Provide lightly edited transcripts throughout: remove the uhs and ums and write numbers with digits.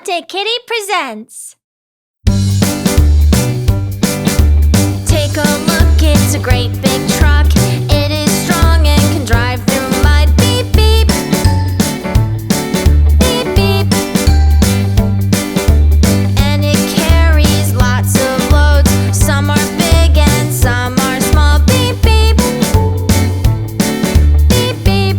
Kote Kitty presents. Take a look, it's a great big truck. It is strong and can drive through mud. Beep, beep. Beep, beep. And it carries lots of loads. Some are big and some are small. Beep, beep. Beep, beep.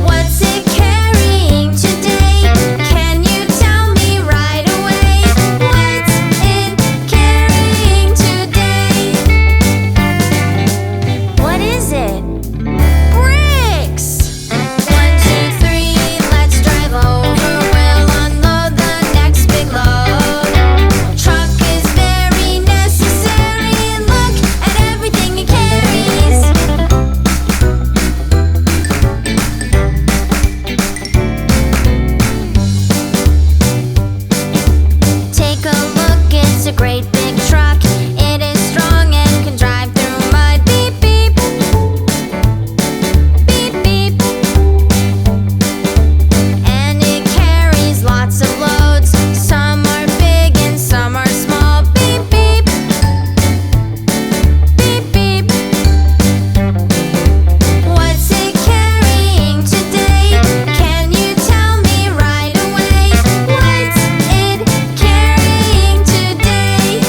What's it carrying today? Can you tell me right away? What's it carrying today? What is it? Bricks! 1, 2, 3, let's drive over. We'll unload the next big load. Truck is very necessary. Look at everything it carries. Take a look, it's a great big truck. It is strong and can drive through mud. Beep, beep. Beep, beep. And it carries lots of loads. Some are big and some are small. Beep, beep. Beep, beep. What's it carrying today? Can you tell me right away? What's it carrying today?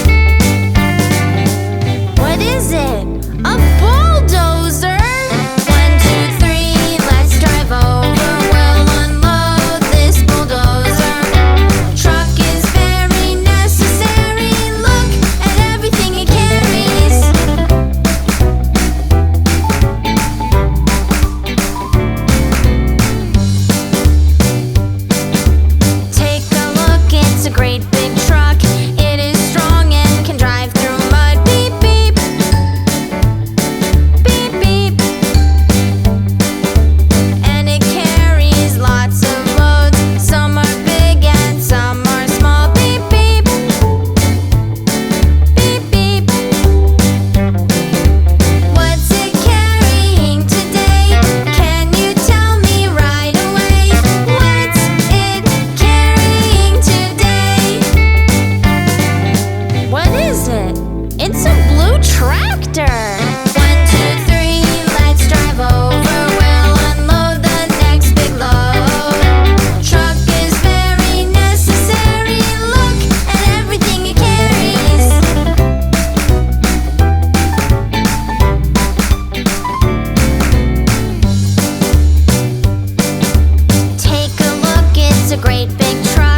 What is it? A bulldozer! 1, 2, 3, let's drive over. We'll unload this bulldozer. Truck is very necessary. Look at everything it carries. Take a look, it's a great big truck. It is strong and can drive through mud. Beep, beep. Beep, beep. And it carries lots of loads. Some are big and some are small. Beep, beep. Beep, beep. What's it carrying today? Can you tell me right away? What's it carrying today? What is it? It's a blue tractor. 1, 2, 3, let's drive over. We'll unload the next big load. Truck is very necessary. Look at everything it carries. Take a look, it's a great big truck.